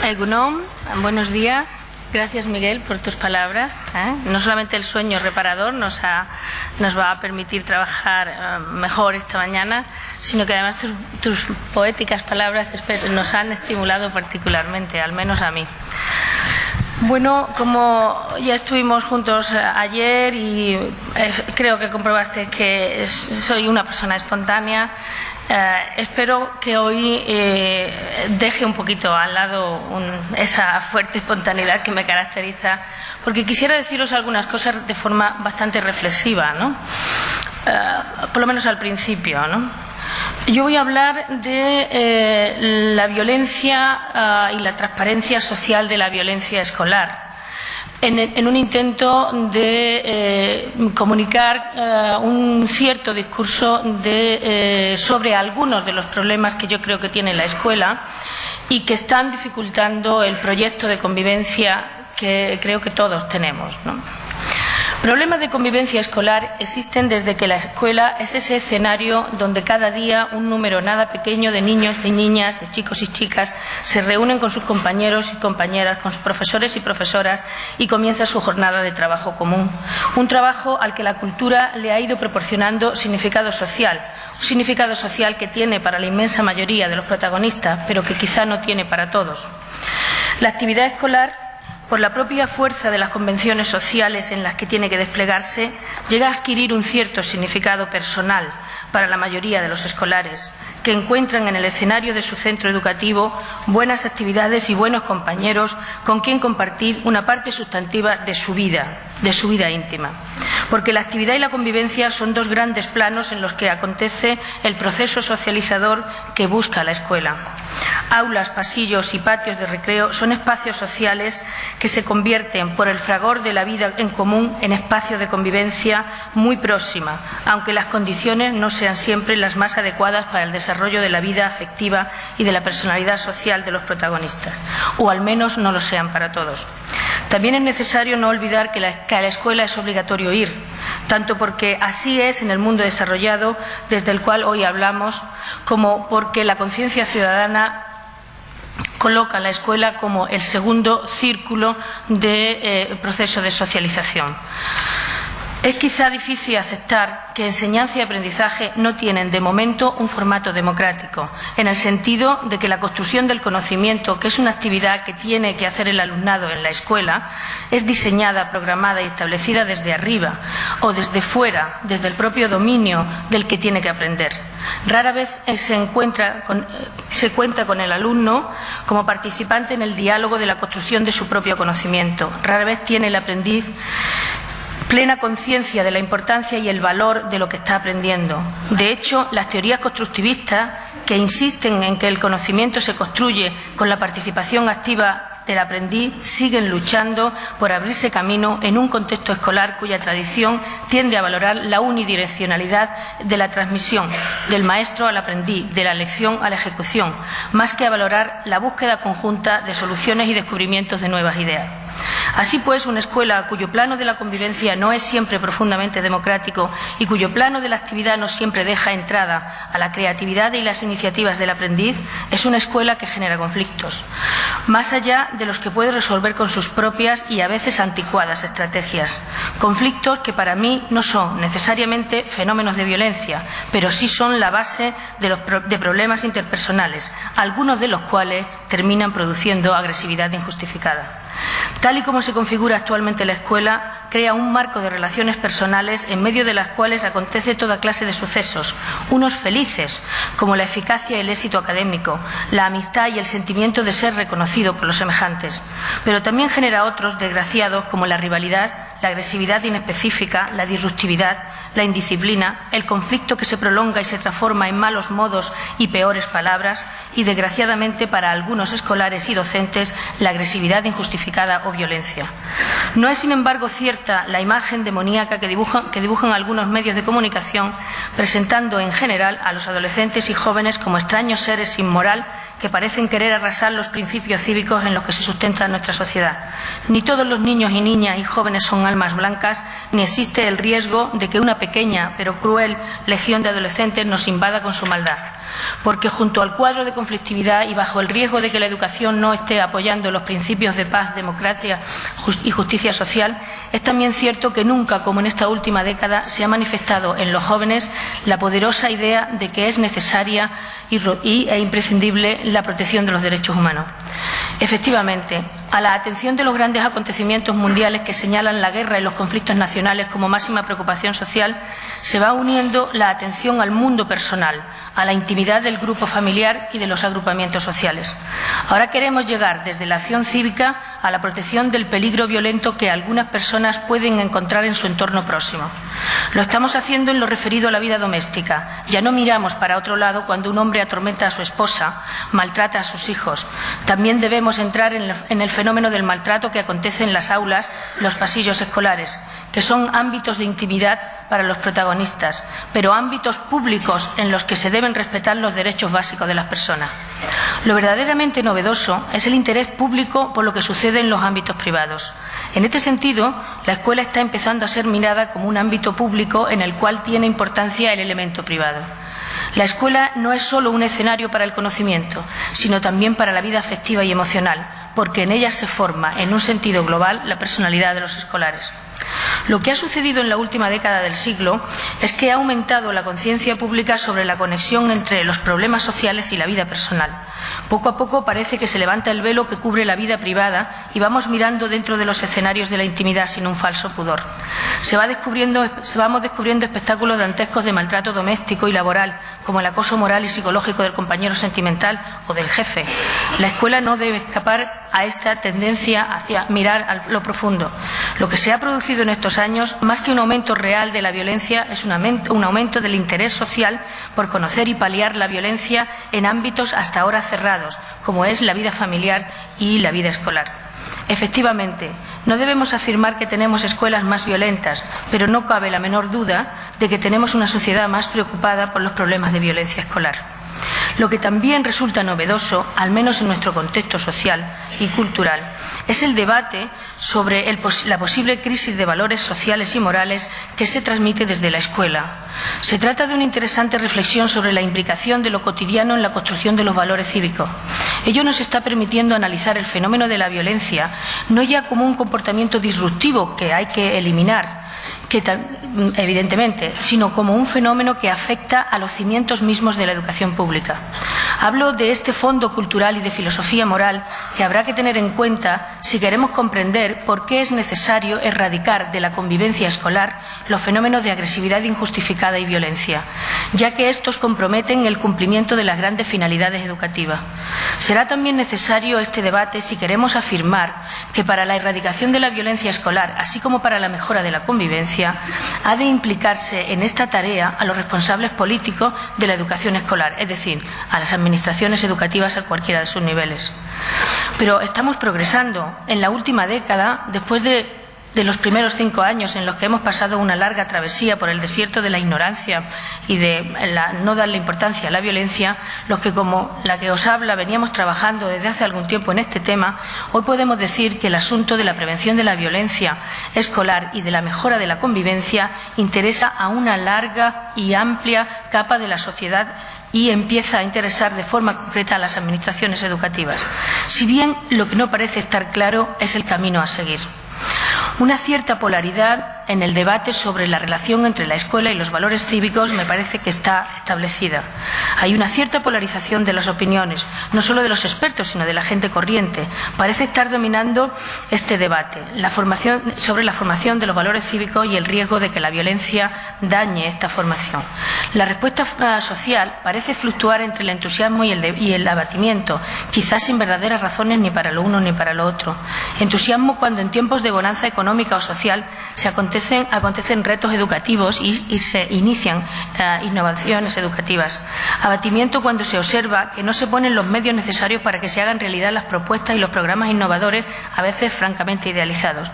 Egunon, buenos días. Gracias, Miguel, por tus palabras. No solamente el sueño reparador nos va a permitir trabajar mejor esta mañana, sino que además tus poéticas palabras nos han estimulado particularmente, al menos a mí. Bueno, como ya estuvimos juntos ayer y creo que comprobaste que soy una persona espontánea, espero que hoy deje un poquito al lado esa fuerte espontaneidad que me caracteriza, porque quisiera deciros algunas cosas de forma bastante reflexiva, ¿no? Por lo menos al principio, ¿no? Yo voy a hablar de la violencia y la transparencia social de la violencia escolar, en un intento de comunicar un cierto discurso sobre algunos de los problemas que yo creo que tiene la escuela y que están dificultando el proyecto de convivencia que creo que todos tenemos, ¿no? Problemas de convivencia escolar existen desde que la escuela es ese escenario donde cada día un número nada pequeño de niños y niñas, de chicos y chicas, se reúnen con sus compañeros y compañeras, con sus profesores y profesoras y comienza su jornada de trabajo común. Un trabajo al que la cultura le ha ido proporcionando significado social, un significado social que tiene para la inmensa mayoría de los protagonistas, pero que quizá no tiene para todos. La actividad escolar, por la propia fuerza de las convenciones sociales en las que tiene que desplegarse, llega a adquirir un cierto significado personal para la mayoría de los escolares, que encuentran en el escenario de su centro educativo buenas actividades y buenos compañeros con quien compartir una parte sustantiva de su vida íntima. Porque la actividad y la convivencia son dos grandes planos en los que acontece el proceso socializador que busca la escuela. Aulas, pasillos y patios de recreo son espacios sociales que se convierten, por el fragor de la vida en común, en espacios de convivencia muy próxima, aunque las condiciones no sean siempre las más adecuadas para el desarrollo de la vida afectiva y de la personalidad social de los protagonistas, o al menos no lo sean para todos. También es necesario no olvidar que a la escuela es obligatorio ir, tanto porque así es en el mundo desarrollado desde el cual hoy hablamos, como porque la conciencia ciudadana coloca la escuela como el segundo círculo de proceso de socialización. Es quizá difícil aceptar que enseñanza y aprendizaje no tienen de momento un formato democrático, en el sentido de que la construcción del conocimiento, que es una actividad que tiene que hacer el alumnado en la escuela, es diseñada, programada y establecida desde arriba o desde fuera, desde el propio dominio del que tiene que aprender. Rara vez se cuenta con el alumno como participante en el diálogo de la construcción de su propio conocimiento. Rara vez tiene el aprendiz plena conciencia de la importancia y el valor de lo que está aprendiendo. De hecho, las teorías constructivistas, que insisten en que el conocimiento se construye con la participación activa del aprendiz, siguen luchando por abrirse camino en un contexto escolar cuya tradición tiende a valorar la unidireccionalidad de la transmisión, del maestro al aprendiz, de la lección a la ejecución, más que a valorar la búsqueda conjunta de soluciones y descubrimientos de nuevas ideas. Así pues, una escuela cuyo plano de la convivencia no es siempre profundamente democrático y cuyo plano de la actividad no siempre deja entrada a la creatividad y las iniciativas del aprendiz, es una escuela que genera conflictos, más allá de los que puede resolver con sus propias y a veces anticuadas estrategias. Conflictos que para mí no son necesariamente fenómenos de violencia, pero sí son la base de problemas interpersonales, algunos de los cuales terminan produciendo agresividad injustificada. Tal y como se configura actualmente la escuela, crea un marco de relaciones personales en medio de las cuales acontece toda clase de sucesos, unos felices, como la eficacia y el éxito académico, la amistad y el sentimiento de ser reconocido por los semejantes, pero también genera otros desgraciados como la rivalidad, la agresividad inespecífica, la disruptividad, la indisciplina, el conflicto que se prolonga y se transforma en malos modos y peores palabras y, desgraciadamente para algunos escolares y docentes, la agresividad injustificada o violencia. No es, sin embargo, cierta la imagen demoníaca que dibujan algunos medios de comunicación, presentando en general a los adolescentes y jóvenes como extraños seres sin moral que parecen querer arrasar los principios cívicos en los que se sustenta nuestra sociedad. Ni todos los niños y niñas y jóvenes son almas blancas, ni existe el riesgo de que una pequeña pero cruel legión de adolescentes nos invada con su maldad. porque junto al cuadro de conflictividad y bajo el riesgo de que la educación no esté apoyando los principios de paz, democracia y justicia social, es también cierto que nunca, como en esta última década, se ha manifestado en los jóvenes la poderosa idea de que es necesaria e imprescindible la protección de los derechos humanos. Efectivamente, a la atención de los grandes acontecimientos mundiales que señalan la guerra y los conflictos nacionales como máxima preocupación social, se va uniendo la atención al mundo personal, a la intimidad del grupo familiar y de los agrupamientos sociales. Ahora queremos llegar desde la acción cívica a la protección del peligro violento que algunas personas pueden encontrar en su entorno próximo. Lo estamos haciendo en lo referido a la vida doméstica. Ya no miramos para otro lado cuando un hombre atormenta a su esposa, maltrata a sus hijos. También debemos entrar en el fenómeno del maltrato que acontece en las aulas, los pasillos escolares, que son ámbitos de intimidad para los protagonistas, pero ámbitos públicos en los que se deben respetar los derechos básicos de las personas. Lo verdaderamente novedoso es el interés público por lo que sucede en los ámbitos privados. En este sentido, la escuela está empezando a ser mirada como un ámbito público en el cual tiene importancia el elemento privado. La escuela no es solo un escenario para el conocimiento, sino también para la vida afectiva y emocional, porque en ella se forma, en un sentido global, la personalidad de los escolares. Lo que ha sucedido en la última década del siglo es que ha aumentado la conciencia pública sobre la conexión entre los problemas sociales y la vida personal. Poco a poco parece que se levanta el velo que cubre la vida privada y vamos mirando dentro de los escenarios de la intimidad sin un falso pudor. Vamos descubriendo espectáculos dantescos de maltrato doméstico y laboral, como el acoso moral y psicológico del compañero sentimental o del jefe. La escuela no debe escapar a esta tendencia hacia mirar a lo profundo. Lo que se ha producido en estos años, más que un aumento real de la violencia, es un aumento del interés social por conocer y paliar la violencia en ámbitos hasta ahora cerrados, como es la vida familiar y la vida escolar. Efectivamente, no debemos afirmar que tenemos escuelas más violentas, pero no cabe la menor duda de que tenemos una sociedad más preocupada por los problemas de violencia escolar. Lo que también resulta novedoso, al menos en nuestro contexto social y cultural, es el debate sobre la posible crisis de valores sociales y morales que se transmite desde la escuela. Se trata de una interesante reflexión sobre la implicación de lo cotidiano en la construcción de los valores cívicos. Ello nos está permitiendo analizar el fenómeno de la violencia no ya como un comportamiento disruptivo que hay que eliminar, evidentemente, sino como un fenómeno que afecta a los cimientos mismos de la educación pública. Hablo de este fondo cultural y de filosofía moral que habrá que tener en cuenta si queremos comprender por qué es necesario erradicar de la convivencia escolar los fenómenos de agresividad injustificada y violencia, ya que estos comprometen el cumplimiento de las grandes finalidades educativas. Será también necesario este debate si queremos afirmar que para la erradicación de la violencia escolar, así como para la mejora de la convivencia, ha de implicarse en esta tarea a los responsables políticos de la educación escolar, es decir, a las administraciones educativas a cualquiera de sus niveles. Pero estamos progresando. En la última década, después de los primeros 5 años en los que hemos pasado una larga travesía por el desierto de la ignorancia y de no darle importancia a la violencia, los que, como la que os habla, veníamos trabajando desde hace algún tiempo en este tema, hoy podemos decir que el asunto de la prevención de la violencia escolar y de la mejora de la convivencia interesa a una larga y amplia capa de la sociedad y empieza a interesar de forma concreta a las administraciones educativas. Si bien lo que no parece estar claro es el camino a seguir. Una cierta polaridad en el debate sobre la relación entre la escuela y los valores cívicos me parece que está establecida. Hay una cierta polarización de las opiniones, no solo de los expertos, sino de la gente corriente. Parece estar dominando este debate sobre la formación de los valores cívicos y el riesgo de que la violencia dañe esta formación. La respuesta social parece fluctuar entre el entusiasmo y el abatimiento, quizás sin verdaderas razones ni para lo uno ni para lo otro. Entusiasmo cuando en tiempos de bonanza económica o social acontecen retos educativos y se inician innovaciones educativas. Abatimiento cuando se observa que no se ponen los medios necesarios para que se hagan realidad las propuestas y los programas innovadores, a veces francamente idealizados.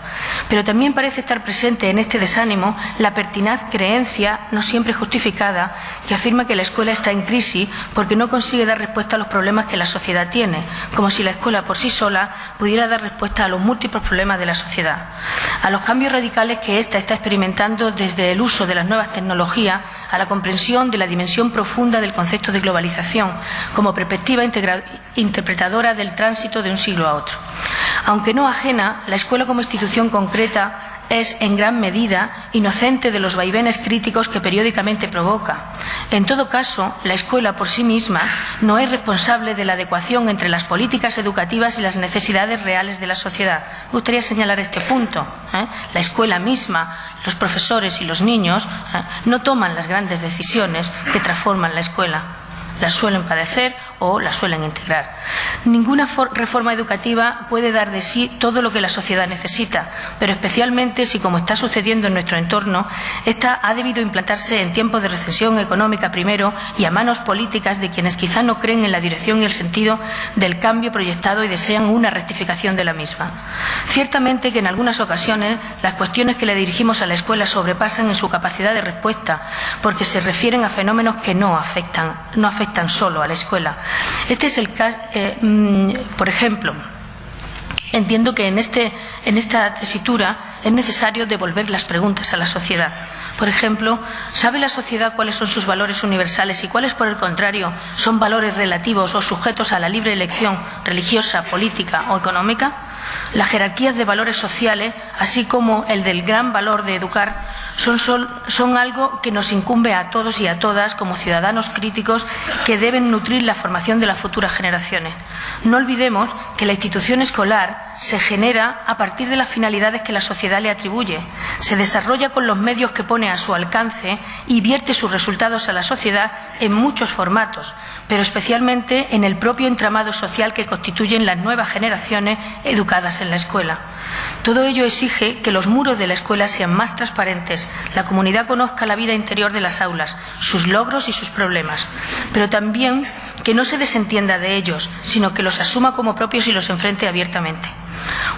Pero también parece estar presente en este desánimo la pertinaz creencia, no siempre justificada, que afirma que la escuela está en crisis porque no consigue dar respuesta a los problemas que la sociedad tiene, como si la escuela por sí sola pudiera dar respuesta a los múltiples problemas de la sociedad, a los cambios radicales que ésta está experimentando desde el uso de las nuevas tecnologías a la comprensión de la dimensión profunda del concepto de globalización como perspectiva interpretadora del tránsito de un siglo a otro. Aunque no ajena, la escuela como institución concreta es en gran medida inocente de los vaivenes críticos que periódicamente provoca. En todo caso, la escuela por sí misma no es responsable de la adecuación entre las políticas educativas y las necesidades reales de la sociedad. Me gustaría señalar este punto. La escuela misma, los profesores y los niños no toman las grandes decisiones que transforman la escuela. Las suelen padecer o las suelen integrar. Ninguna reforma educativa puede dar de sí todo lo que la sociedad necesita, pero especialmente si, como está sucediendo en nuestro entorno, esta ha debido implantarse en tiempos de recesión económica primero y a manos políticas de quienes quizá no creen en la dirección y el sentido del cambio proyectado y desean una rectificación de la misma. Ciertamente que en algunas ocasiones las cuestiones que le dirigimos a la escuela sobrepasan en su capacidad de respuesta, porque se refieren a fenómenos que no afectan solo a la escuela. Este es el caso, por ejemplo, entiendo que en esta tesitura es necesario devolver las preguntas a la sociedad. Por ejemplo, ¿sabe la sociedad cuáles son sus valores universales y cuáles, por el contrario, son valores relativos o sujetos a la libre elección religiosa, política o económica? Las jerarquías de valores sociales, así como el del gran valor de educar, son algo que nos incumbe a todos y a todas como ciudadanos críticos que deben nutrir la formación de las futuras generaciones. No olvidemos que la institución escolar se genera a partir de las finalidades que la sociedad le atribuye, se desarrolla con los medios que pone a su alcance y vierte sus resultados a la sociedad en muchos formatos, pero especialmente en el propio entramado social que constituyen las nuevas generaciones educadas en la escuela. Todo ello exige que los muros de la escuela sean más transparentes, la comunidad conozca la vida interior de las aulas, sus logros y sus problemas, pero también que no se desentienda de ellos, sino que los asuma como propios y los enfrente abiertamente.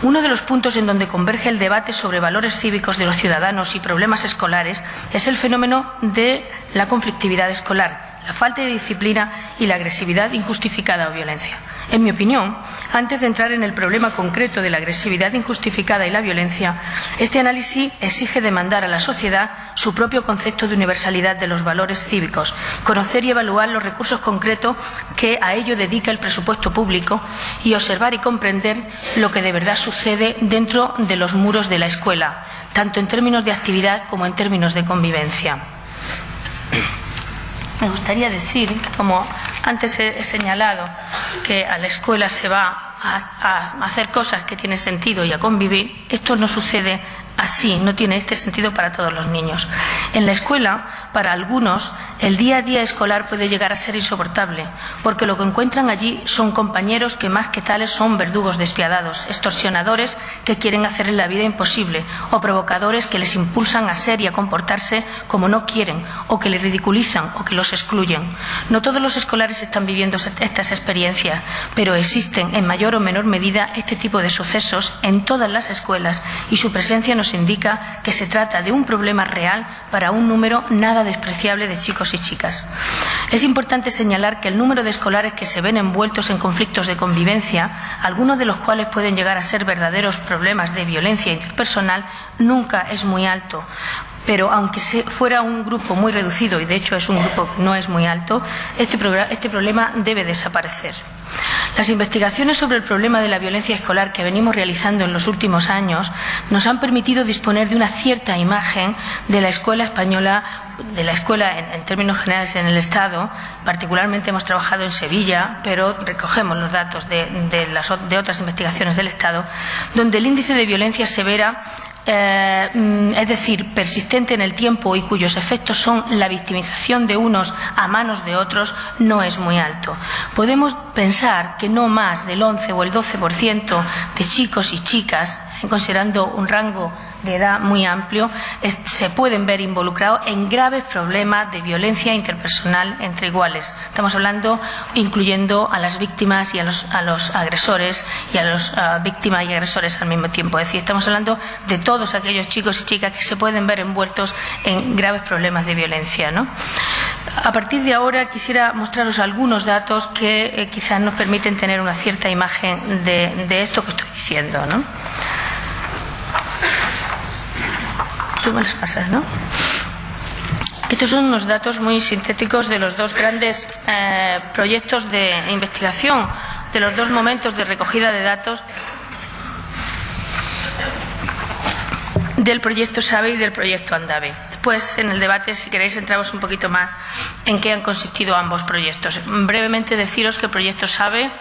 Uno de los puntos en donde converge el debate sobre valores cívicos de los ciudadanos y problemas escolares es el fenómeno de la conflictividad escolar, la falta de disciplina y la agresividad injustificada o violencia. En mi opinión, antes de entrar en el problema concreto de la agresividad injustificada y la violencia, este análisis exige demandar a la sociedad su propio concepto de universalidad de los valores cívicos, conocer y evaluar los recursos concretos que a ello dedica el presupuesto público y observar y comprender lo que de verdad sucede dentro de los muros de la escuela, tanto en términos de actividad como en términos de convivencia. Me gustaría decir que, como antes he señalado, que a la escuela se va a hacer cosas que tienen sentido y a convivir, esto no sucede así, no tiene este sentido para todos los niños. En la escuela, para algunos, el día a día escolar puede llegar a ser insoportable, porque lo que encuentran allí son compañeros que más que tales son verdugos despiadados, extorsionadores que quieren hacerles la vida imposible, o provocadores que les impulsan a ser y a comportarse como no quieren, o que les ridiculizan o que los excluyen. No todos los escolares están viviendo estas experiencias, pero existen en mayor o menor medida este tipo de sucesos en todas las escuelas y su presencia nos indica que se trata de un problema real para un número nada despreciable de chicos y chicas. Es importante señalar que el número de escolares que se ven envueltos en conflictos de convivencia, algunos de los cuales pueden llegar a ser verdaderos problemas de violencia interpersonal, nunca es muy alto. Pero aunque fuera un grupo muy reducido, y de hecho es un grupo que no es muy alto, este problema debe desaparecer. Las investigaciones sobre el problema de la violencia escolar que venimos realizando en los últimos años nos han permitido disponer de una cierta imagen de la escuela española, de la escuela en términos generales en el Estado. Particularmente hemos trabajado en Sevilla, pero recogemos los datos de otras investigaciones del Estado, donde el índice de violencia severa, es decir, persistente en el tiempo y cuyos efectos son la victimización de unos a manos de otros, no es muy alto. Podemos pensar que no más del 11 o el 12% de chicos y chicas, considerando un rango de edad muy amplio, se pueden ver involucrados en graves problemas de violencia interpersonal entre iguales. Estamos hablando incluyendo a las víctimas y a los agresores y a los víctimas y agresores al mismo tiempo. Es decir, estamos hablando de todos aquellos chicos y chicas que se pueden ver envueltos en graves problemas de violencia, ¿no? A partir de ahora quisiera mostraros algunos datos que quizás nos permiten tener una cierta imagen de esto que estoy diciendo, ¿no? Tú me las pasas, ¿no? Estos son unos datos muy sintéticos de los dos grandes proyectos de investigación, de los dos momentos de recogida de datos del proyecto SABE y del proyecto ANDABE. Después, en el debate, si queréis, entramos un poquito más en qué han consistido ambos proyectos. Brevemente deciros que el proyecto SABE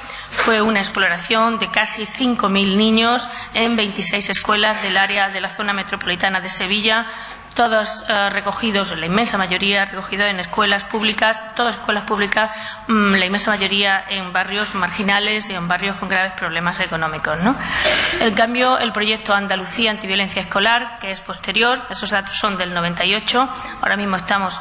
fue una exploración de casi 5.000 niños en 26 escuelas del área de la zona metropolitana de Sevilla, todos recogidos, la inmensa mayoría recogidos en escuelas públicas, todas escuelas públicas, la inmensa mayoría en barrios marginales y en barrios con graves problemas económicos, ¿no? En cambio, el proyecto Andalucía Antiviolencia Escolar, que es posterior, esos datos son del 98, ahora mismo estamos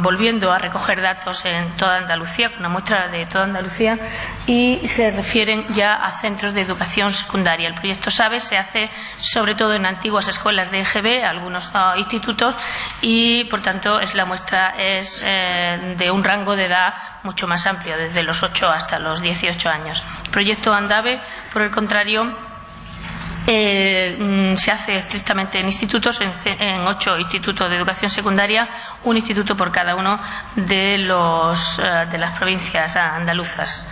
volviendo a recoger datos en toda Andalucía, con una muestra de toda Andalucía, y se refieren ya a centros de educación secundaria. El proyecto SABE se hace sobre todo en antiguas escuelas de EGB, algunos institutos, y por tanto la muestra es de un rango de edad mucho más amplio, desde los 8 hasta los 18 años. El proyecto ANDABE, por el contrario, se hace estrictamente en institutos, en 8 institutos de educación secundaria, un instituto por cada uno de las provincias andaluzas.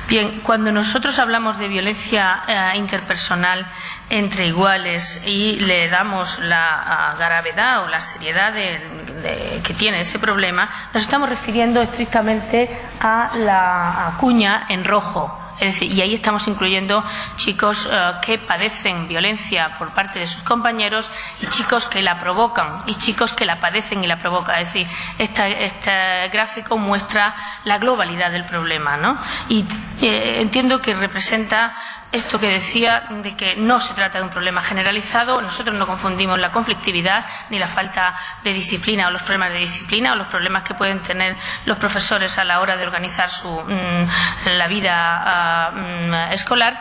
Bien, cuando nosotros hablamos de violencia interpersonal entre iguales y le damos la gravedad o la seriedad que tiene ese problema, nos estamos refiriendo estrictamente a la cuña en rojo. Es decir, y ahí estamos incluyendo chicos que padecen violencia por parte de sus compañeros y chicos que la provocan y chicos que la padecen y la provocan. Es decir, este gráfico muestra la globalidad del problema, ¿no? Y entiendo que representa esto que decía, de que no se trata de un problema generalizado. Nosotros no confundimos la conflictividad ni la falta de disciplina o los problemas de disciplina o los problemas que pueden tener los profesores a la hora de organizar la vida escolar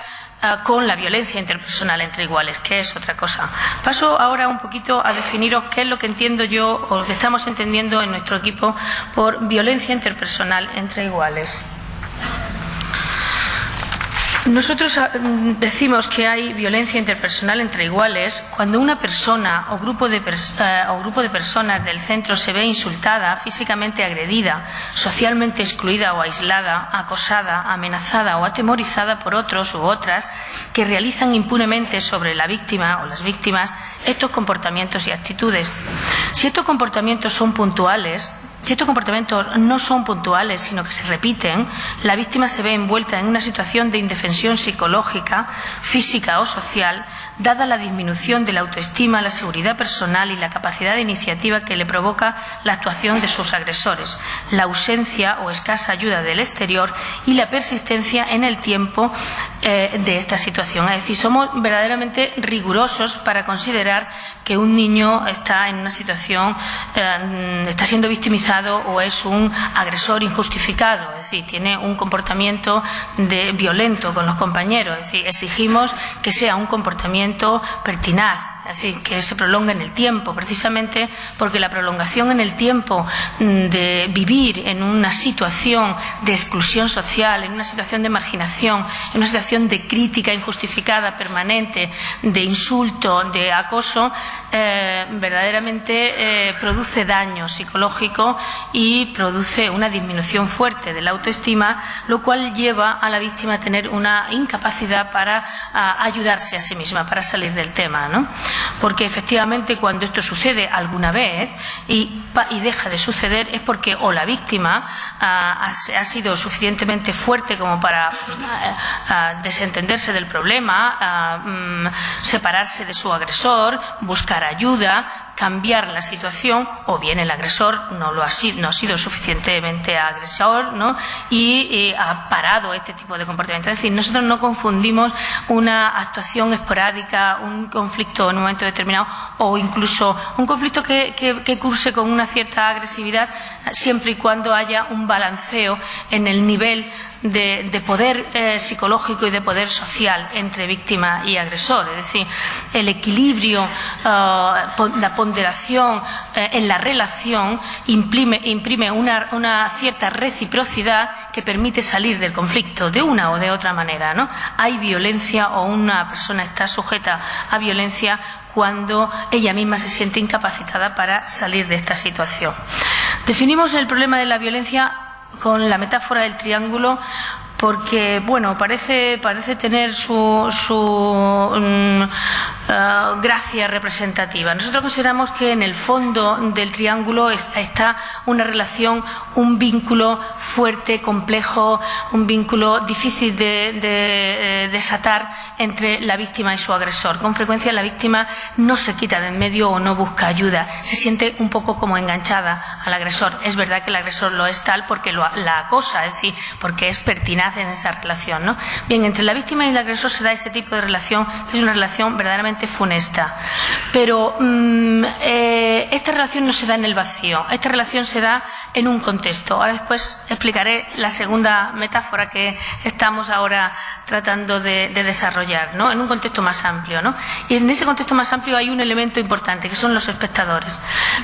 con la violencia interpersonal entre iguales, que es otra cosa. Paso ahora un poquito a definiros qué es lo que entiendo yo o que estamos entendiendo en nuestro equipo por violencia interpersonal entre iguales. Nosotros decimos que hay violencia interpersonal entre iguales cuando una persona o grupo de personas del centro se ve insultada, físicamente agredida, socialmente excluida o aislada, acosada, amenazada o atemorizada por otros u otras que realizan impunemente sobre la víctima o las víctimas estos comportamientos y actitudes. Si estos comportamientos son puntuales, si estos comportamientos no son puntuales, sino que se repiten, la víctima se ve envuelta en una situación de indefensión psicológica, física o social, dada la disminución de la autoestima, la seguridad personal y la capacidad de iniciativa que le provoca la actuación de sus agresores, la ausencia o escasa ayuda del exterior y la persistencia en el tiempo de esta situación. Es decir, somos verdaderamente rigurosos para considerar que un niño está en una situación, está siendo victimizado o es un agresor injustificado, es decir, tiene un comportamiento violento con los compañeros. Es decir, exigimos que sea un comportamiento pertinaz, es decir, que se prolongue en el tiempo, precisamente porque la prolongación en el tiempo de vivir en una situación de exclusión social, en una situación de marginación, en una situación de crítica injustificada, permanente, de insulto, de acoso, verdaderamente produce daño psicológico y produce una disminución fuerte de la autoestima, lo cual lleva a la víctima a tener una incapacidad para ayudarse a sí misma, para salir del tema, ¿no? Porque efectivamente cuando esto sucede alguna vez y deja de suceder es porque o la víctima ha sido suficientemente fuerte como para desentenderse del problema, separarse de su agresor, buscar ayuda, cambiar la situación, o bien el agresor no ha sido suficientemente agresor, ¿no? Y ha parado este tipo de comportamiento. Es decir, nosotros no confundimos una actuación esporádica, un conflicto en un momento determinado o incluso un conflicto que curse con una cierta agresividad, siempre y cuando haya un balanceo en el nivel de poder psicológico y de poder social entre víctima y agresor. Es decir, el equilibrio, la ponderación en la relación imprime una cierta reciprocidad que permite salir del conflicto de una o de otra manera, ¿no? Hay violencia o una persona está sujeta a violencia cuando ella misma se siente incapacitada para salir de esta situación. Definimos el problema de la violencia con la metáfora del triángulo porque, bueno, parece tener su gracia representativa. Nosotros consideramos que en el fondo del triángulo está una relación, un vínculo fuerte, complejo, un vínculo difícil de desatar entre la víctima y su agresor. Con frecuencia la víctima no se quita de en medio o no busca ayuda, se siente un poco como enganchada al agresor. Es verdad que el agresor lo es tal porque la acosa, es decir, porque es pertinaz en esa relación, ¿no? Bien, entre la víctima y el agresor se da ese tipo de relación, que es una relación verdaderamente funesta. Pero esta relación no se da en el vacío, esta relación se da en un contexto. Ahora después explicaré la segunda metáfora que estamos ahora tratando de desarrollar, ¿no? En un contexto más amplio, ¿no? Y en ese contexto más amplio hay un elemento importante, que son los espectadores.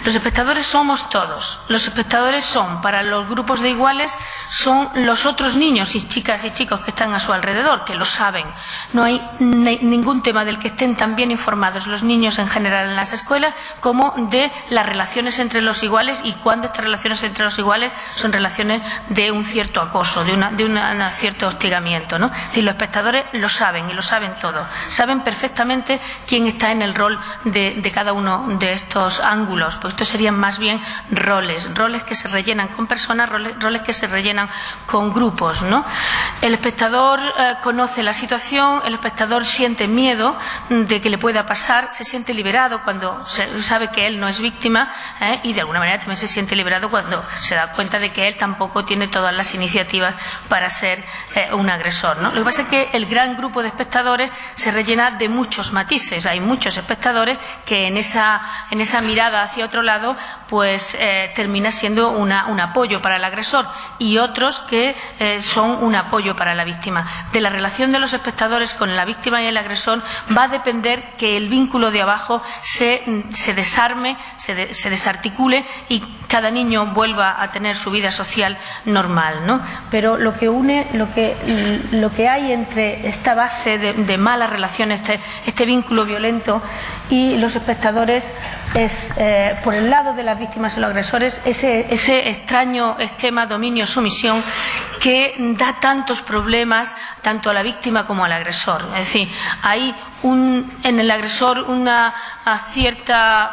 Los espectadores somos todos. Los espectadores son, para los grupos de iguales, son los otros niños y chicas y chicos que están a su alrededor, que lo saben. No hay ningún tema del que estén tan bien informados los niños en general en las escuelas como de las relaciones entre los iguales, y cuando estas relaciones entre los iguales son relaciones de un cierto acoso, de un cierto hostigamiento, ¿no? Es decir, los espectadores lo saben y lo saben todo. Saben perfectamente quién está en el rol de cada uno de estos ángulos, pues estos serían más bien roles que se rellenan con personas, roles que se rellenan con grupos, ¿no? El espectador conoce la situación, el espectador siente miedo de que le pueda pasar, se siente liberado cuando sabe que él no es víctima, y de alguna manera también se siente liberado cuando se da cuenta de que él tampoco tiene todas las iniciativas para ser un agresor, ¿no? Lo que pasa es que el gran grupo de espectadores se rellena de muchos matices. Hay muchos espectadores que en esa mirada hacia otro lado pues termina siendo un apoyo para el agresor, y otros que son un apoyo para la víctima. De la relación de los espectadores con la víctima y el agresor va a depender que el vínculo de abajo se desarme, se desarticule y cada niño vuelva a tener su vida social normal, ¿no? Pero lo que une, lo que hay entre esta base de malas relaciones, este vínculo violento y los espectadores es, por el lado de las víctimas y los agresores, ese extraño esquema dominio-sumisión que da tantos problemas tanto a la víctima como al agresor. Es decir, hay en el agresor una cierta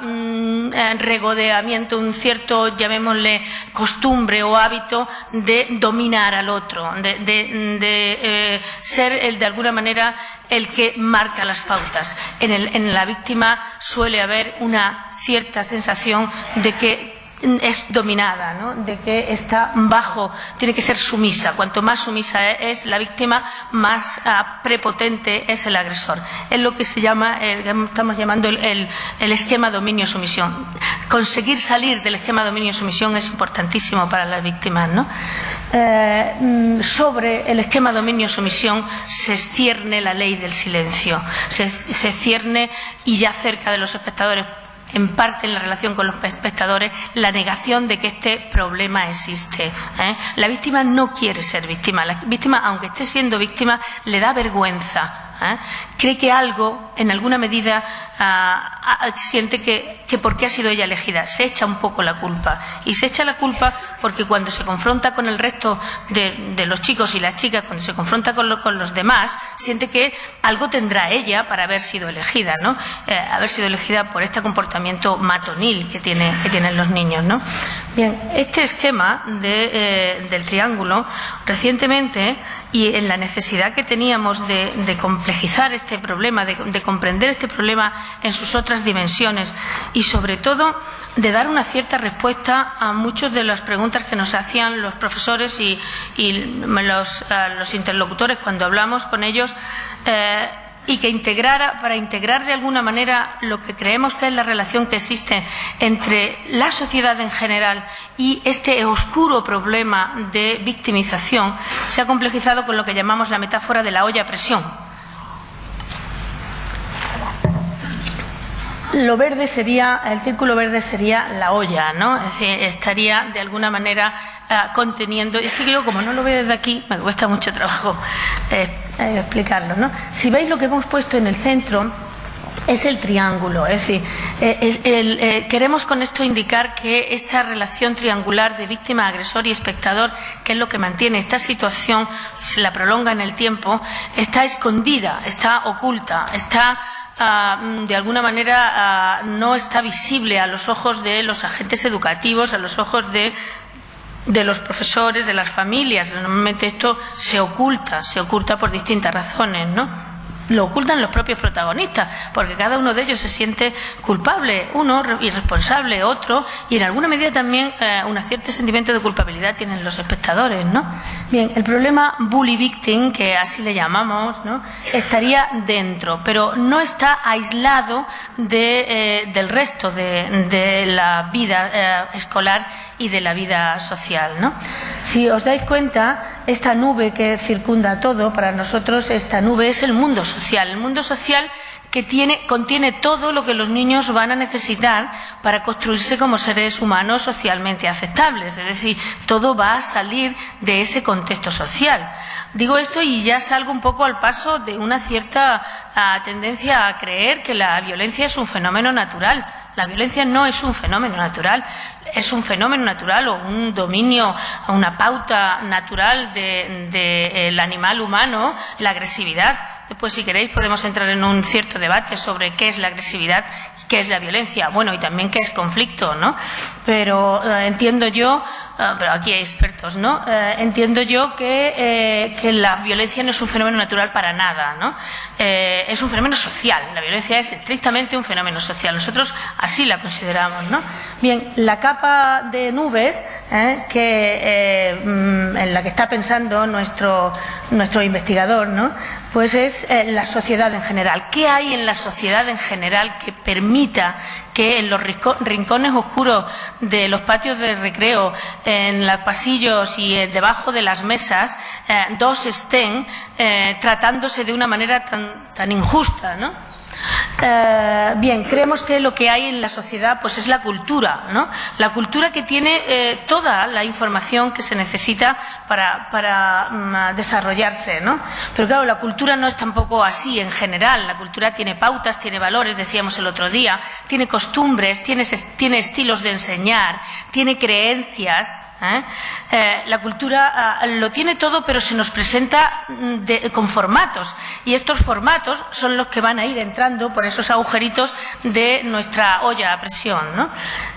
regodeamiento, un cierto, llamémosle, costumbre o hábito de dominar al otro, de ser de alguna manera el que marca las pautas. En la víctima suele haber una cierta sensación de que es dominada, ¿no? De que está bajo, tiene que ser sumisa. Cuanto más sumisa es la víctima, más prepotente es el agresor. Es lo que se llama, estamos llamando el esquema dominio-sumisión. Conseguir salir del esquema dominio-sumisión es importantísimo para las víctimas, ¿no? Sobre el esquema dominio-sumisión se cierne la ley del silencio, se cierne, y ya cerca de los espectadores, en parte en la relación con los espectadores, la negación de que este problema existe. La víctima no quiere ser víctima. La víctima, aunque esté siendo víctima, le da vergüenza. Cree que algo, en alguna medida, siente que porque ha sido ella elegida, se echa un poco la culpa. Y se echa la culpa porque cuando se confronta con el resto de los chicos y las chicas, cuando se confronta con los demás, siente que algo tendrá ella para haber sido elegida, ¿no? Haber sido elegida por este comportamiento matonil que tienen los niños, ¿no? Bien, este esquema del triángulo, recientemente, y en la necesidad que teníamos de complejizar este problema, de comprender este problema en sus otras dimensiones, y sobre todo de dar una cierta respuesta a muchas de las preguntas que nos hacían los profesores y los interlocutores cuando hablamos con ellos, y que para integrar de alguna manera lo que creemos que es la relación que existe entre la sociedad en general y este oscuro problema de victimización, se ha complejizado con lo que llamamos la metáfora de la olla a presión. El círculo verde sería la olla, ¿no? Es decir, estaría de alguna manera conteniendo. Y es que yo, como no lo veo desde aquí, me cuesta mucho trabajo explicarlo, ¿no? Si veis lo que hemos puesto en el centro, es el triángulo. Es decir, queremos con esto indicar que esta relación triangular de víctima, agresor y espectador, que es lo que mantiene esta situación, se la prolonga en el tiempo, está escondida, está oculta, está de alguna manera no está visible a los ojos de los agentes educativos, a los ojos de los profesores, de las familias. Normalmente esto se oculta por distintas razones, ¿no? Lo ocultan los propios protagonistas, porque cada uno de ellos se siente culpable, uno irresponsable, otro, y en alguna medida también un cierto sentimiento de culpabilidad tienen los espectadores, ¿no? Bien, el problema bully victim, que así le llamamos, ¿no?, estaría dentro, pero no está aislado del resto de la vida escolar y de la vida social, ¿no? Si os dais cuenta, esta nube que circunda todo, para nosotros esta nube es el mundo social. El mundo social que contiene todo lo que los niños van a necesitar para construirse como seres humanos socialmente aceptables. Es decir, todo va a salir de ese contexto social. Digo esto y ya salgo un poco al paso de una cierta tendencia a creer que la violencia es un fenómeno natural. La violencia no es un fenómeno natural, es un fenómeno natural o un dominio, una pauta natural del animal humano, la agresividad. Después, si queréis, podemos entrar en un cierto debate sobre qué es la agresividad, qué es la violencia, bueno, y también qué es conflicto, ¿no? Pero entiendo yo, pero aquí hay expertos, ¿no? Entiendo yo que la violencia no es un fenómeno natural para nada, ¿no? Es un fenómeno social. La violencia es estrictamente un fenómeno social. Nosotros así la consideramos, ¿no? Bien, la capa de nubes en la que está pensando nuestro investigador, ¿no?, pues es la sociedad en general. ¿Qué hay en la sociedad en general que permita que en los rincones oscuros de los patios de recreo, en los pasillos y debajo de las mesas, dos estén tratándose de una manera tan injusta, ¿no? Bien, creemos que lo que hay en la sociedad pues es la cultura, ¿no? La cultura que tiene toda la información que se necesita para desarrollarse, ¿no? Pero claro, la cultura no es tampoco así en general. La cultura tiene pautas, tiene valores, decíamos el otro día, tiene costumbres, tiene estilos de enseñar, tiene creencias. La cultura lo tiene todo, pero se nos presenta con formatos, y estos formatos son los que van a ir entrando por esos agujeritos de nuestra olla a presión, ¿no?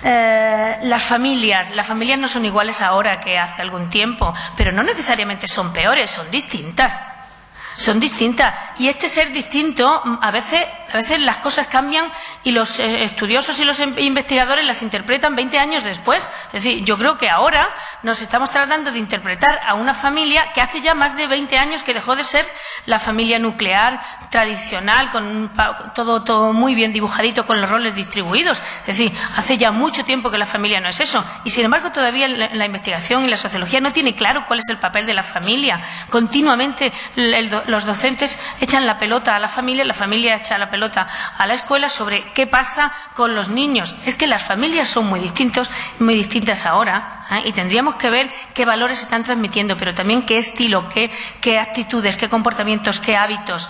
Las familias no son iguales ahora que hace algún tiempo, pero no necesariamente son peores, son distintas. Y este ser distinto, a veces las cosas cambian y los estudiosos y los investigadores las interpretan 20 años después. Es decir, yo creo que ahora nos estamos tratando de interpretar a una familia que hace ya más de 20 años que dejó de ser la familia nuclear tradicional, con todo muy bien dibujadito, con los roles distribuidos. Es decir, hace ya mucho tiempo que la familia no es eso. Y sin embargo, todavía la investigación y la sociología no tiene claro cuál es el papel de la familia. Continuamente los docentes echan la pelota a la familia echa la pelota a la escuela sobre qué pasa con los niños. Es que las familias son muy distintas ahora, y tendríamos que ver qué valores se están transmitiendo, pero también qué estilo, qué actitudes, qué comportamientos, qué hábitos,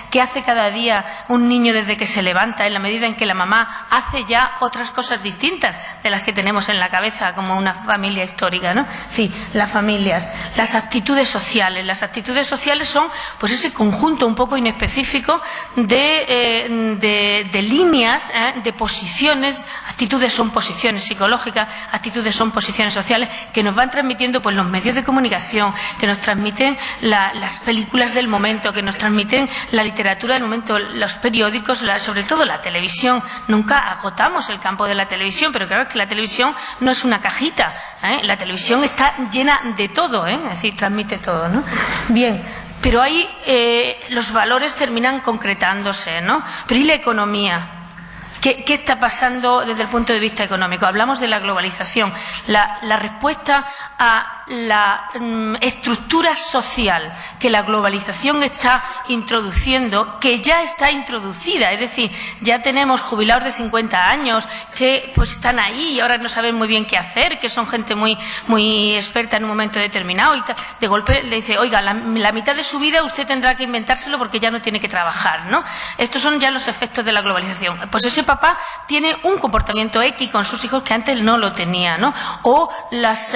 qué hace cada día un niño desde que se levanta, en la medida en que la mamá hace ya otras cosas distintas de las que tenemos en la cabeza como una familia histórica, ¿no? Sí, las familias, las actitudes sociales. Las actitudes sociales son pues ese conjunto un poco inespecífico de líneas, de posiciones. Actitudes son posiciones psicológicas, actitudes son posiciones sociales que nos van transmitiendo pues los medios de comunicación, que nos transmiten las películas del momento, que nos transmiten la literatura del momento, los periódicos, sobre todo la televisión. Nunca agotamos el campo de la televisión, pero claro que la televisión no es una cajita, la televisión está llena de todo, es decir, transmite todo, ¿no? Bien. Pero ahí los valores terminan concretándose, ¿no? Pero ¿y la economía? ¿Qué está pasando desde el punto de vista económico? Hablamos de la globalización. La respuesta a la estructura social que la globalización está introduciendo, que ya está introducida, es decir, ya tenemos jubilados de 50 años que pues están ahí y ahora no saben muy bien qué hacer, que son gente muy experta en un momento determinado y de golpe le dice, oiga, la mitad de su vida usted tendrá que inventárselo porque ya no tiene que trabajar, ¿no? Estos son ya los efectos de la globalización. Pues ese papá tiene un comportamiento X con sus hijos que antes no lo tenía, ¿no? O las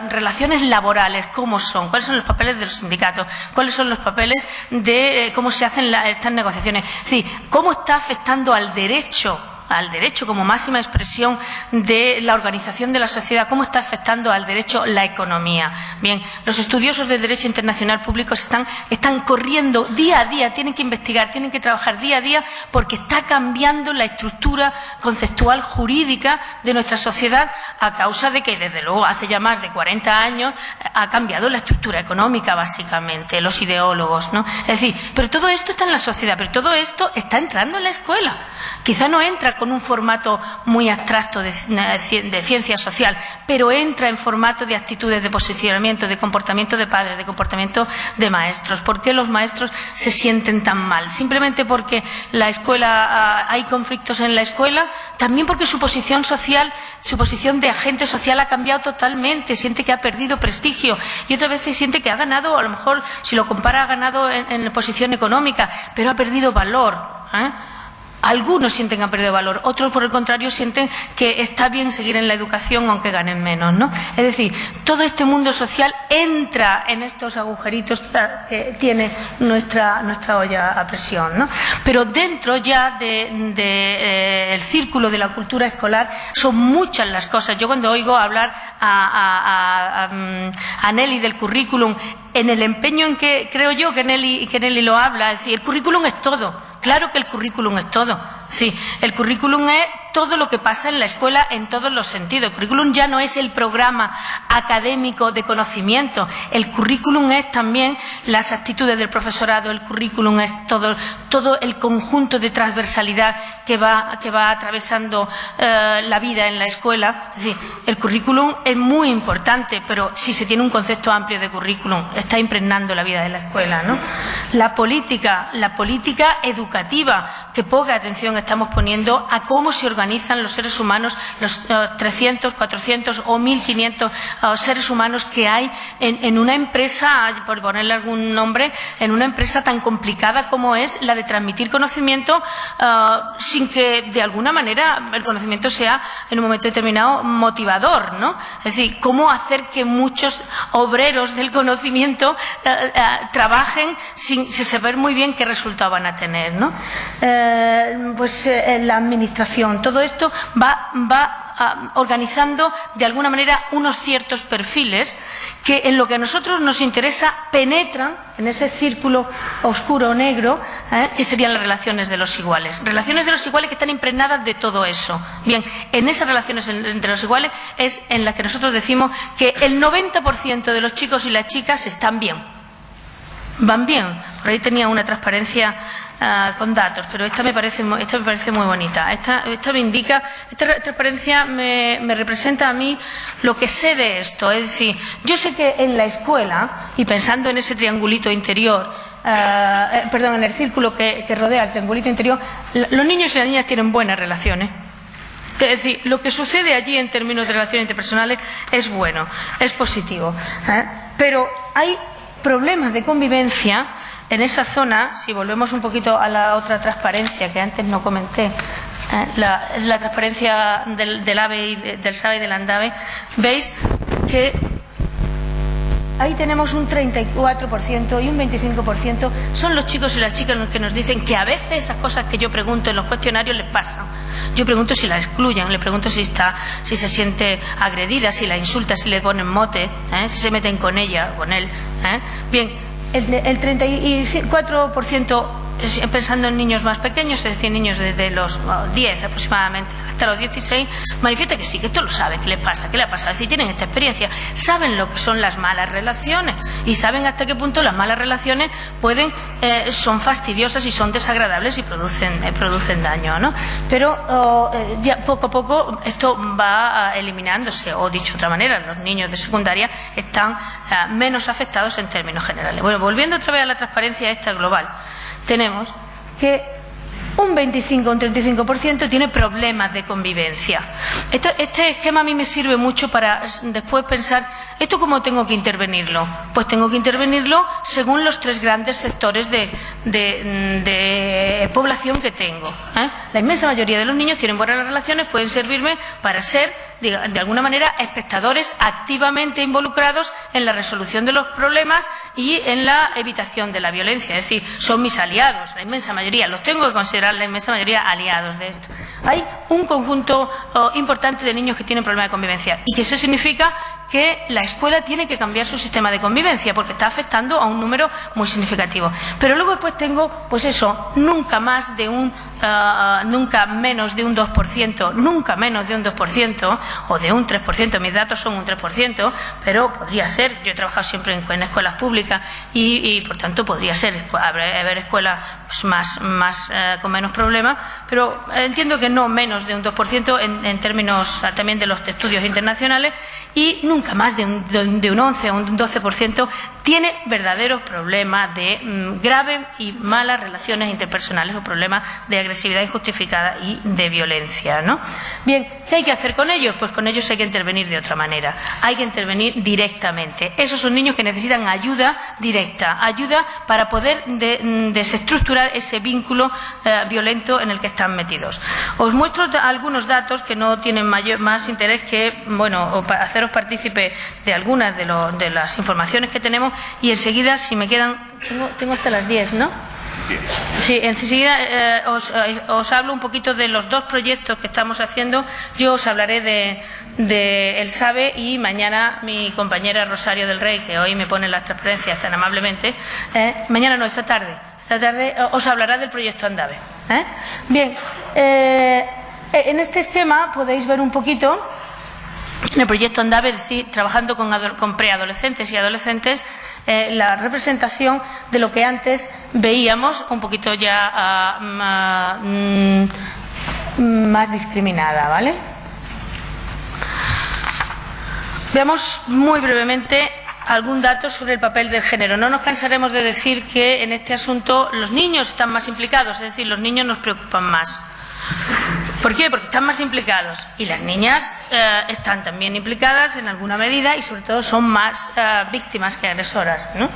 relaciones laborales, ¿cómo son? ¿Cuáles son los papeles de los sindicatos? ¿Cuáles son los papeles de cómo se hacen estas negociaciones? Es decir, ¿cómo está afectando al derecho como máxima expresión de la organización de la sociedad, cómo está afectando al derecho la economía? Bien, los estudiosos del derecho internacional público están corriendo día a día, tienen que investigar, tienen que trabajar día a día porque está cambiando la estructura conceptual jurídica de nuestra sociedad a causa de que, desde luego, hace ya más de 40 años ha cambiado la estructura económica, básicamente, los ideólogos, ¿no? Es decir, pero todo esto está en la sociedad, pero todo esto está entrando en la escuela. Quizá no entra con un formato muy abstracto de ciencia social, pero entra en formato de actitudes, de posicionamiento, de comportamiento de padres, de comportamiento de maestros. ¿Por qué los maestros se sienten tan mal? Simplemente porque la escuela, hay conflictos en la escuela, también porque su posición social, su posición de agente social ha cambiado totalmente, siente que ha perdido prestigio y otras veces siente que ha ganado, a lo mejor si lo compara ha ganado en posición económica, pero ha perdido valor, ¿eh? Algunos sienten que han perdido valor, otros, por el contrario, sienten que está bien seguir en la educación aunque ganen menos, ¿no? Es decir, todo este mundo social entra en estos agujeritos que tiene nuestra olla a presión, ¿no? Pero dentro ya el círculo de la cultura escolar son muchas las cosas. Yo cuando oigo hablar a Nelly del currículum, en el empeño en que creo yo que Nelly lo habla, es decir, el currículum es todo. Claro que el currículum es todo. Sí, el currículum es todo lo que pasa en la escuela en todos los sentidos. El currículum ya no es el programa académico de conocimiento. El currículum es también las actitudes del profesorado. El currículum es todo el conjunto de transversalidad que va atravesando la vida en la escuela. Es decir, el currículum es muy importante, pero si se tiene un concepto amplio de currículum, está impregnando la vida de la escuela, ¿no? La política educativa, que poca atención estamos poniendo a cómo se organizan los seres humanos, los 300, 400 o 1.500 seres humanos que hay en una empresa, por ponerle algún nombre, en una empresa tan complicada como es la de transmitir conocimiento sin que de alguna manera el conocimiento sea en un momento determinado motivador, ¿no? Es decir, cómo hacer que muchos obreros del conocimiento trabajen sin saber muy bien qué resultado van a tener, ¿no? La administración, todo esto va organizando de alguna manera unos ciertos perfiles que en lo que a nosotros nos interesa penetran en ese círculo oscuro o negro, que serían las relaciones de los iguales. Relaciones de los iguales que están impregnadas de todo eso. Bien, en esas relaciones entre los iguales es en las que nosotros decimos que el 90% de los chicos y las chicas están bien. Van bien. Por ahí tenía una transparencia con datos, pero esta me parece muy bonita. Esta me indica, esta transparencia me representa a mí lo que sé de esto. Es decir, yo sé que en la escuela, y pensando en ese triangulito interior, en el círculo que rodea el triangulito interior, los niños y las niñas tienen buenas relaciones. Es decir, lo que sucede allí en términos de relaciones interpersonales es bueno, es positivo. Pero hay problemas de convivencia en esa zona. Si volvemos un poquito a la otra transparencia que antes no comenté, la transparencia del AVE, del SAVE y del ANDAVE, veis que ahí tenemos un 34% y un 25% son los chicos y las chicas los que nos dicen que a veces esas cosas que yo pregunto en los cuestionarios les pasan. Yo pregunto si la excluyen, le pregunto si se siente agredida, si la insulta, si le ponen mote, si se meten con ella o con él. Bien, el 34%, pensando en niños más pequeños, es decir, niños desde los 10 aproximadamente hasta los 16, manifiesta que sí, que esto lo sabe, que les pasa, que le ha pasado. Es decir, tienen esta experiencia, saben lo que son las malas relaciones y saben hasta qué punto las malas relaciones son fastidiosas y son desagradables y producen daño, ¿no? Pero ya poco a poco esto va eliminándose, o dicho de otra manera, los niños de secundaria están menos afectados en términos generales. Bueno, volviendo otra vez a la transparencia esta global, tenemos que un 25 o un 35% tiene problemas de convivencia. Este esquema a mí me sirve mucho para después pensar, ¿esto cómo tengo que intervenirlo? Pues tengo que intervenirlo según los tres grandes sectores de población que tengo. La inmensa mayoría de los niños tienen buenas relaciones, pueden servirme para ser, de alguna manera, espectadores activamente involucrados en la resolución de los problemas y en la evitación de la violencia. Es decir, son mis aliados, la inmensa mayoría, los tengo que considerar la inmensa mayoría aliados de esto. Hay un conjunto importante de niños que tienen problemas de convivencia y que eso significa que la escuela tiene que cambiar su sistema de convivencia porque está afectando a un número muy significativo. Pero luego después tengo, pues eso, nunca menos de un 2%, nunca menos de un 2% o de un 3%, mis datos son un 3%, pero podría ser, yo he trabajado siempre en escuelas públicas y por tanto podría ser, haber escuelas pues, con menos problemas, pero entiendo que no menos de un 2% en términos también de los estudios internacionales, y nunca más de un 11 o un 12% tiene verdaderos problemas de graves y malas relaciones interpersonales o problemas de agresividad injustificada y de violencia, ¿no? Bien, ¿qué hay que hacer con ellos? Pues con ellos hay que intervenir de otra manera. Hay que intervenir directamente. Esos son niños que necesitan ayuda directa, ayuda para poder desestructurar ese vínculo violento en el que están metidos. Os muestro algunos datos que no tienen más interés que, bueno, haceros partícipe de algunas de las informaciones que tenemos, y enseguida, si me quedan, tengo hasta las 10, ¿no? Sí, enseguida os hablo un poquito de los dos proyectos que estamos haciendo. Yo os hablaré de El Sabe, y mañana mi compañera Rosario del Rey, que hoy me pone las transparencias tan amablemente, mañana no, esta tarde os hablará del proyecto Andave. Bien, en este esquema podéis ver un poquito, en el proyecto Andave, es decir, trabajando con preadolescentes y adolescentes, la representación de lo que antes veíamos un poquito ya más discriminada, ¿vale? Veamos muy brevemente algún dato sobre el papel del género. No nos cansaremos de decir que en este asunto los niños están más implicados, es decir, los niños nos preocupan más. ¿Por qué? Porque están más implicados, y las niñas están también implicadas en alguna medida, y sobre todo son más víctimas que agresoras, ¿no?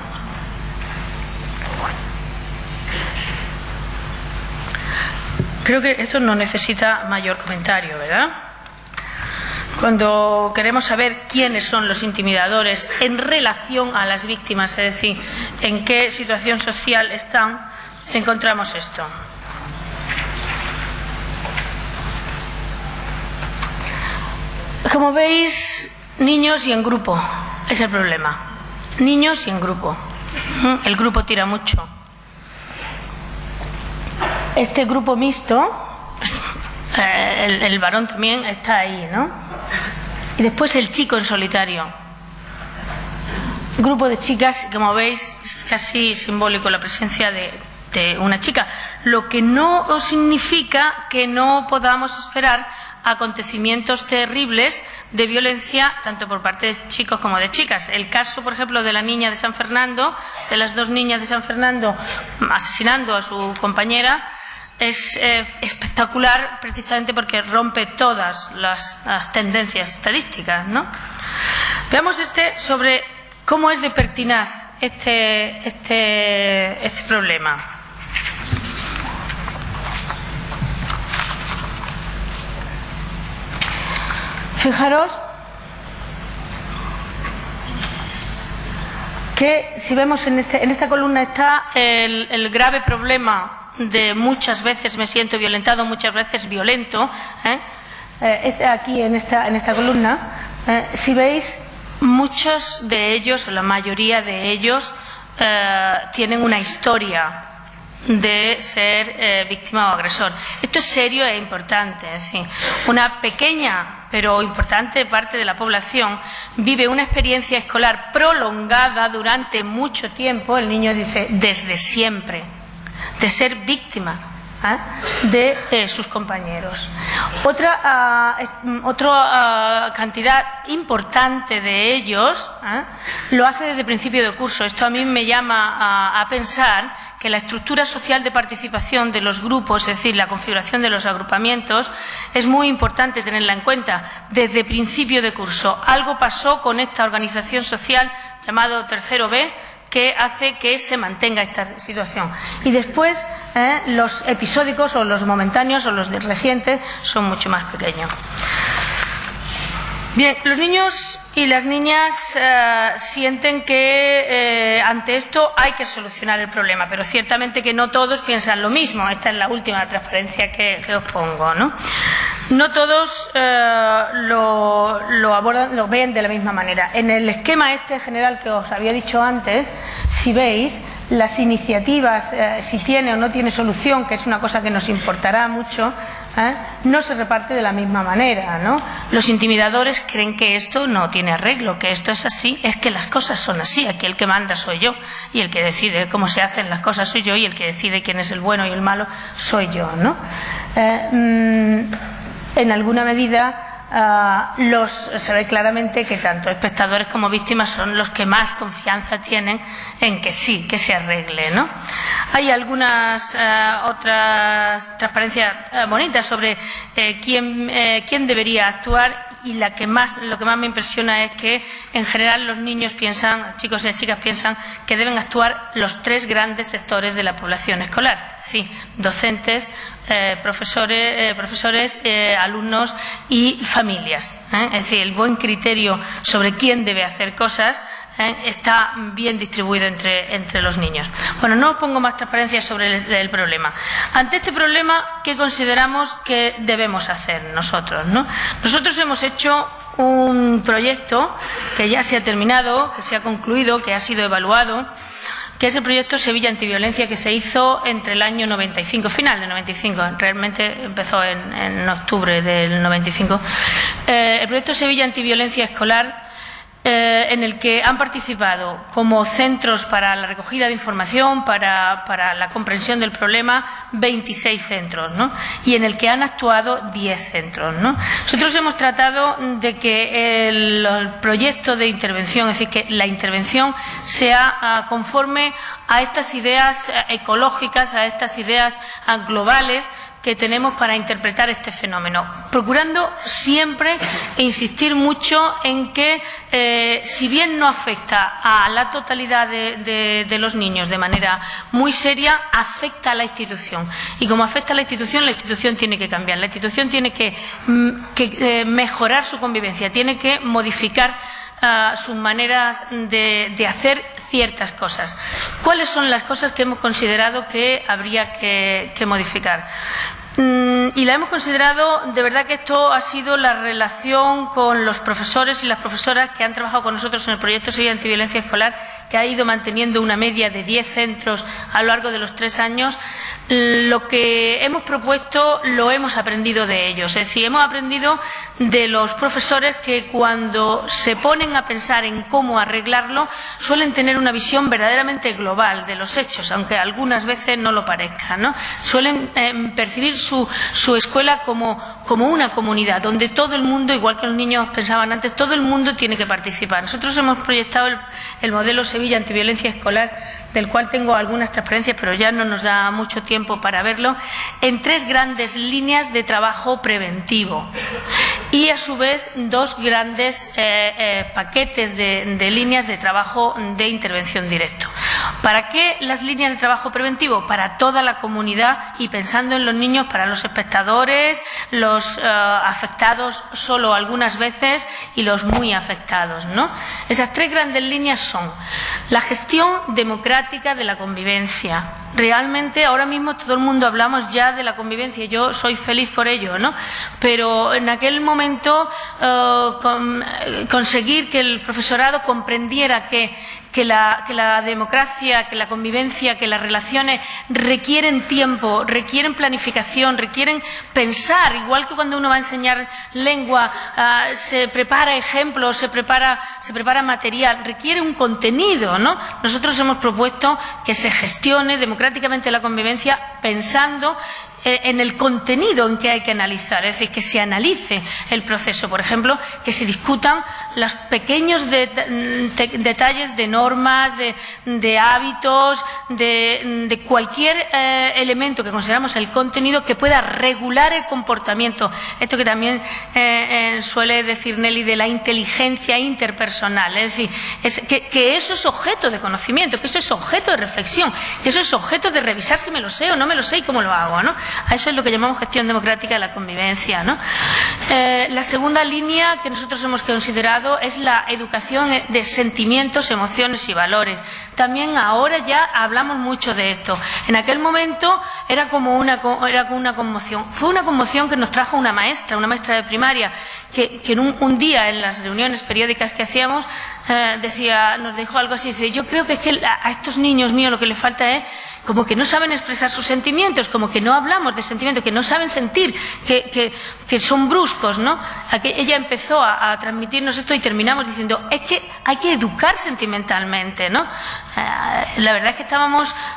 Creo que esto no necesita mayor comentario, ¿verdad? Cuando queremos saber quiénes son los intimidadores en relación a las víctimas, es decir, en qué situación social están, encontramos esto. Como veis, niños y en grupo es el problema. Niños y en grupo. El grupo tira mucho. Este grupo mixto, el varón también está ahí, ¿no? Y después el chico en solitario. Grupo de chicas, como veis, es casi simbólico la presencia de una chica, lo que no significa que no podamos esperar acontecimientos terribles de violencia tanto por parte de chicos como de chicas. El caso, por ejemplo, de la niña de San Fernando, de las dos niñas de San Fernando asesinando a su compañera, es espectacular precisamente porque rompe todas las tendencias estadísticas, ¿no? Veamos sobre cómo es de pertinaz este problema. Fijaros que si vemos en esta columna está el grave problema de muchas veces me siento violentado, muchas veces violento. Aquí en esta columna, si veis, muchos de ellos, o la mayoría de ellos, tienen una historia de ser víctima o agresor. Esto es serio e importante. Es decir, una pequeña pero importante parte de la población vive una experiencia escolar prolongada durante mucho tiempo, el niño dice desde siempre, de ser víctima de sus compañeros. Otra cantidad importante de ellos lo hace desde principio de curso. Esto a mí me llama a pensar que la estructura social de participación de los grupos, es decir, la configuración de los agrupamientos, es muy importante tenerla en cuenta desde principio de curso. Algo pasó con esta organización social llamado tercero B, que hace que se mantenga esta situación. Y después los episódicos o los momentáneos o los recientes son mucho más pequeños. Bien, los niños y las niñas sienten que ante esto hay que solucionar el problema, pero ciertamente que no todos piensan lo mismo. Esta es la última transparencia que os pongo, ¿no? No todos lo abordan, lo ven de la misma manera. En el esquema general que os había dicho antes, si veis, las iniciativas, si tiene o no tiene solución, que es una cosa que nos importará mucho, no se reparte de la misma manera, ¿no? Los intimidadores creen que esto no tiene arreglo, que esto es así, es que las cosas son así, aquí el que manda soy yo y el que decide cómo se hacen las cosas soy yo y el que decide quién es el bueno y el malo soy yo, ¿no? En alguna medida se ve claramente que tanto espectadores como víctimas son los que más confianza tienen en que sí, que se arregle, ¿no? Hay algunas otras transparencias bonitas sobre quién debería actuar, y lo que más me impresiona es que en general los niños piensan, chicos y las chicas piensan que deben actuar los tres grandes sectores de la población escolar, sí, docentes, profesores, alumnos y familias. Es decir, el buen criterio sobre quién debe hacer cosas está bien distribuido entre los niños. Bueno, no os pongo más transparencia sobre el problema. Ante este problema, ¿qué consideramos que debemos hacer nosotros, ¿no? Nosotros hemos hecho un proyecto que ya se ha terminado, que se ha concluido, que ha sido evaluado, que es el proyecto Sevilla Antiviolencia, que se hizo entre el año 95, final del 95, realmente empezó en octubre del 95. El proyecto Sevilla Antiviolencia Escolar, en el que han participado como centros para la recogida de información, para la comprensión del problema, 26 centros, ¿no? Y en el que han actuado 10 centros, ¿no? Nosotros hemos tratado de que el proyecto de intervención, es decir, que la intervención sea conforme a estas ideas ecológicas, a estas ideas globales que tenemos para interpretar este fenómeno, procurando siempre e insistir mucho en que si bien no afecta a la totalidad de los niños de manera muy seria, afecta a la institución, y como afecta a la institución tiene que cambiar, la institución tiene que mejorar su convivencia, tiene que modificar sus maneras de hacer ciertas cosas. ¿Cuáles son las cosas que hemos considerado que habría que modificar? Y la hemos considerado, de verdad que esto ha sido la relación con los profesores y las profesoras que han trabajado con nosotros en el proyecto Sevilla Antiviolencia Escolar, que ha ido manteniendo una media de 10 centros a lo largo de los 3 años. Lo que hemos propuesto lo hemos aprendido de ellos, es decir, hemos aprendido de los profesores que cuando se ponen a pensar en cómo arreglarlo suelen tener una visión verdaderamente global de los hechos, aunque algunas veces no lo parezca, ¿no? Suelen percibir su escuela como una comunidad donde todo el mundo, igual que los niños pensaban antes, todo el mundo tiene que participar. Nosotros hemos proyectado el modelo Sevilla Antiviolencia Escolar, del cual tengo algunas transparencias, pero ya no nos da mucho tiempo para verlo, en 3 grandes líneas de trabajo preventivo y, a su vez, 2 grandes paquetes de líneas de trabajo de intervención directo. ¿Para qué las líneas de trabajo preventivo? Para toda la comunidad y pensando en los niños, para los espectadores, los afectados solo algunas veces y los muy afectados, ¿no? Esas 3 grandes líneas son la gestión democrática de la convivencia. Realmente ahora mismo todo el mundo hablamos ya de la convivencia, yo soy feliz por ello, ¿no? Pero en aquel momento conseguir que el profesorado comprendiera que que la democracia, que la convivencia, que las relaciones requieren tiempo, requieren planificación, requieren pensar, igual que cuando uno va a enseñar lengua, se prepara ejemplos, se prepara material, requiere un contenido, ¿no? Nosotros hemos propuesto que se gestione democráticamente la convivencia pensando en el contenido en que hay que analizar, es decir, que se analice el proceso, por ejemplo, que se discutan los pequeños detalles de normas, de hábitos, de cualquier elemento que consideramos el contenido que pueda regular el comportamiento. Esto que también suele decir Nelly de la inteligencia interpersonal, es decir, que eso es objeto de conocimiento, que eso es objeto de reflexión, que eso es objeto de revisar si me lo sé o no me lo sé y cómo lo hago, ¿no? A eso es lo que llamamos gestión democrática de la convivencia, ¿no? La segunda línea que nosotros hemos considerado es la educación de sentimientos, emociones y valores. También ahora ya hablamos mucho de esto. En aquel momento era como una conmoción. Fue una conmoción que nos trajo una maestra de primaria, que en un día en las reuniones periódicas que hacíamos nos dijo algo así, dice, yo creo que es que a estos niños míos lo que les falta es como que no saben expresar sus sentimientos, como que no hablamos de sentimientos, que no saben sentir, que son bruscos, ¿no? Ella empezó a transmitirnos esto y terminamos diciendo, es que hay que educar sentimentalmente, ¿no? La verdad es que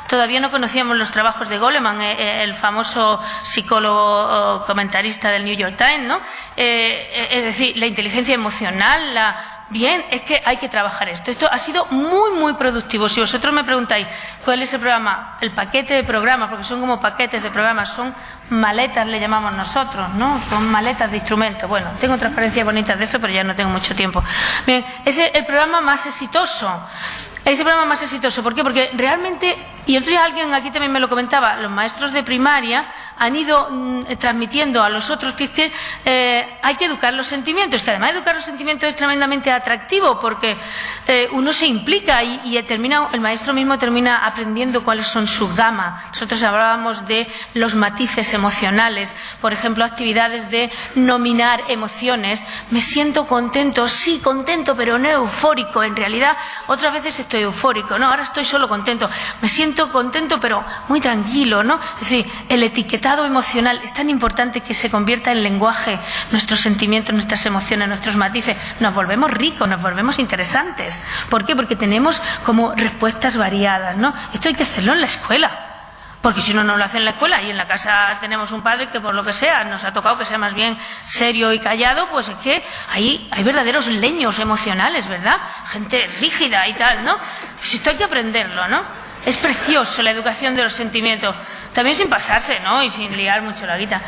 todavía no conocíamos los trabajos de Goleman, el famoso psicólogo comentarista del New York Times, ¿no? Es decir, la inteligencia emocional, bien, es que hay que trabajar esto. Esto ha sido muy, muy productivo. Si vosotros me preguntáis cuál es el programa, el paquete de programas, porque son como paquetes de programas, son maletas, le llamamos nosotros, ¿no? Son maletas de instrumentos. Bueno, tengo transparencias bonitas de eso, pero ya no tengo mucho tiempo. Bien, ese es el programa más exitoso. Ese programa más exitoso, ¿por qué? Porque realmente, y otro día alguien aquí también me lo comentaba, los maestros de primaria han ido transmitiendo a los otros que es que hay que educar los sentimientos, que además educar los sentimientos es tremendamente atractivo porque uno se implica y el maestro mismo termina aprendiendo cuáles son sus gamas. Nosotros hablábamos de los matices emocionales, por ejemplo, actividades de nominar emociones. Me siento contento, sí, contento, pero no eufórico. En realidad, otras veces estoy eufórico, ¿no? Ahora estoy solo contento. Me siento contento, pero muy tranquilo, ¿no? Es decir, el etiquetado emocional es tan importante que se convierta en lenguaje nuestros sentimientos, nuestras emociones, nuestros matices. Nos volvemos ricos, nos volvemos interesantes. ¿Por qué? Porque tenemos como respuestas variadas, ¿no? Esto hay que hacerlo en la escuela. Porque si uno no lo hace en la escuela y en la casa tenemos un padre que por lo que sea nos ha tocado que sea más bien serio y callado, pues es que ahí hay verdaderos leños emocionales, ¿verdad? Gente rígida y tal, ¿no? Pues esto hay que aprenderlo, ¿no? Es precioso la educación de los sentimientos, también sin pasarse, ¿no? Y sin liar mucho la guita.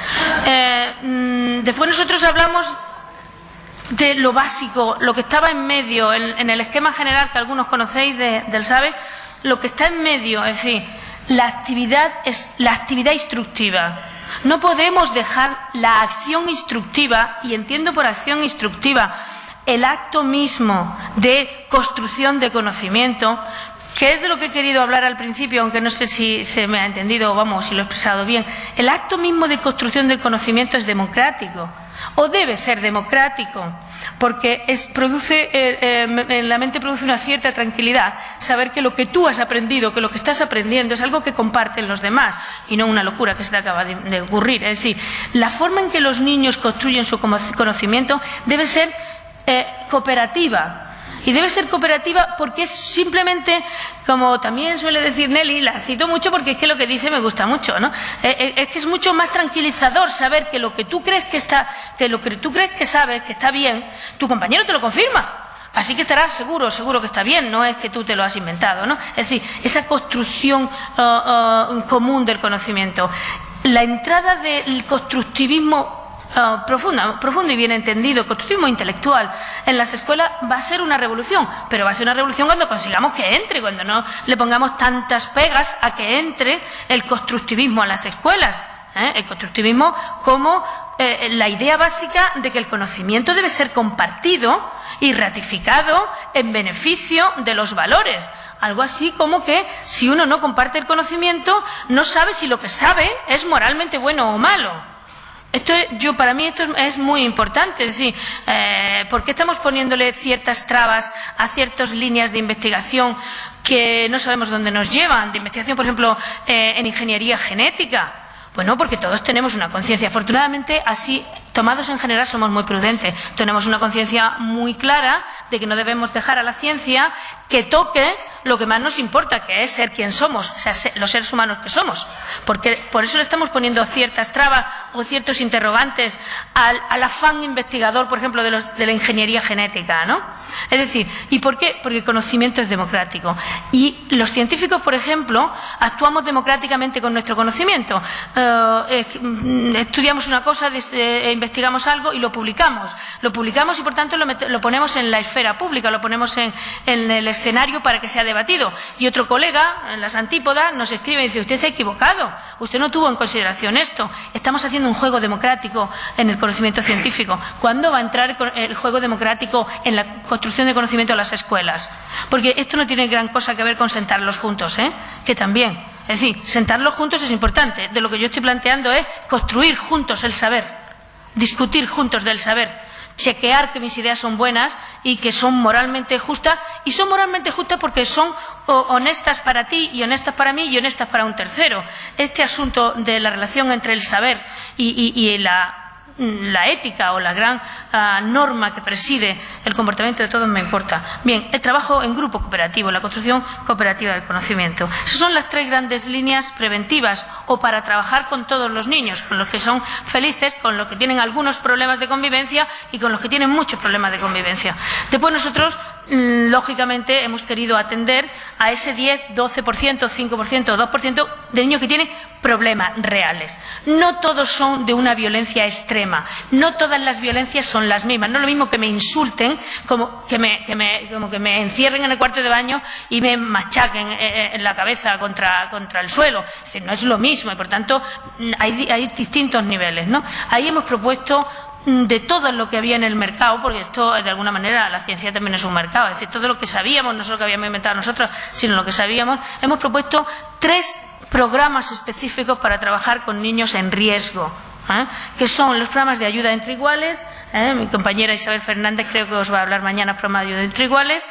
Después nosotros hablamos de lo básico, lo que estaba en medio, en el esquema general que algunos conocéis del SABE, lo que está en medio, es decir, la actividad instructiva. No podemos dejar la acción instructiva, y entiendo por acción instructiva el acto mismo de construcción de conocimiento, que es de lo que he querido hablar al principio, aunque no sé si se me ha entendido o vamos, si lo he expresado bien. El acto mismo de construcción del conocimiento es democrático, o debe ser democrático, porque en la mente produce una cierta tranquilidad saber que lo que tú has aprendido, que lo que estás aprendiendo es algo que comparten los demás y no una locura que se te acaba de ocurrir. Es decir, la forma en que los niños construyen su conocimiento debe ser cooperativa. Y debe ser cooperativa porque es simplemente, como también suele decir Nelly, la cito mucho porque es que lo que dice me gusta mucho, ¿no? Es que es mucho más tranquilizador saber que lo que tú crees que sabes, que está bien, tu compañero te lo confirma. Así que estarás seguro que está bien, no es que tú te lo has inventado, ¿no? Es decir, esa construcción común del conocimiento. La entrada del constructivismo profundo y bien entendido, constructivismo intelectual en las escuelas va a ser una revolución, pero va a ser una revolución cuando consigamos que entre, cuando no le pongamos tantas pegas a que entre el constructivismo a las escuelas. El constructivismo como la idea básica de que el conocimiento debe ser compartido y ratificado en beneficio de los valores. Algo así como que si uno no comparte el conocimiento, no sabe si lo que sabe es moralmente bueno o malo. Para mí esto es muy importante. Es decir, ¿por qué estamos poniéndole ciertas trabas a ciertas líneas de investigación que no sabemos dónde nos llevan? De investigación, por ejemplo, en ingeniería genética. Bueno, porque todos tenemos una conciencia. Afortunadamente, así, tomados en general, somos muy prudentes. Tenemos una conciencia muy clara de que no debemos dejar a la ciencia que toque lo que más nos importa, que es ser quien somos, o sea, los seres humanos que somos. Porque por eso le estamos poniendo ciertas trabas o ciertos interrogantes al afán investigador, por ejemplo, de la ingeniería genética, ¿no? Es decir, ¿y por qué? Porque el conocimiento es democrático. Y los científicos, por ejemplo, actuamos democráticamente con nuestro conocimiento. Estudiamos una cosa, investigamos algo y lo publicamos. Lo publicamos y, por tanto, lo ponemos en la esfera pública, lo ponemos en el escenario para que sea debatido. Y otro colega, en las antípodas, nos escribe y dice: usted se ha equivocado, usted no tuvo en consideración esto. Estamos haciendo un juego democrático en el conocimiento científico. ¿Cuándo va a entrar el juego democrático en la construcción de conocimiento en las escuelas? Porque esto no tiene gran cosa que ver con sentarlos juntos, que también. Es decir, sentarlos juntos es importante. De lo que yo estoy planteando es construir juntos el saber, discutir juntos del saber, chequear que mis ideas son buenas y que son moralmente justas, y son moralmente justas porque son honestas para ti y honestas para mí y honestas para un tercero. Este asunto de la relación entre el saber y la ética o la gran norma que preside el comportamiento de todos me importa. Bien, el trabajo en grupo cooperativo, la construcción cooperativa del conocimiento. Esas son las tres grandes líneas preventivas, o para trabajar con todos los niños, con los que son felices, con los que tienen algunos problemas de convivencia y con los que tienen muchos problemas de convivencia. Después nosotros, lógicamente, hemos querido atender a ese 10, 12%, 5% o 2% de niños que tienen problemas reales. No todos son de una violencia extrema, no todas las violencias son las mismas. No es lo mismo que me insulten como que me encierren en el cuarto de baño y me machaquen en la cabeza contra el suelo. Es decir, no es lo mismo, y por tanto hay distintos niveles, ¿no? Ahí hemos propuesto de todo lo que había en el mercado, porque esto, de alguna manera, la ciencia también es un mercado. Es decir, todo lo que sabíamos, no solo que habíamos inventado nosotros, sino lo que sabíamos. Hemos propuesto 3 programas específicos para trabajar con niños en riesgo, que son los programas de ayuda entre iguales. Mi compañera Isabel Fernández creo que os va a hablar mañana del programa de ayuda entre iguales,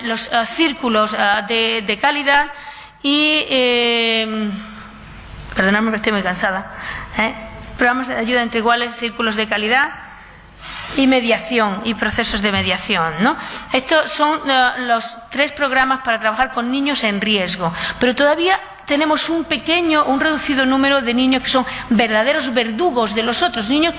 los círculos de calidad y perdonadme que estoy muy cansada, programas de ayuda entre iguales, círculos de calidad y mediación y procesos de mediación, ¿no? Estos son los 3 programas para trabajar con niños en riesgo, pero todavía tenemos un reducido número de niños que son verdaderos verdugos de los otros, niños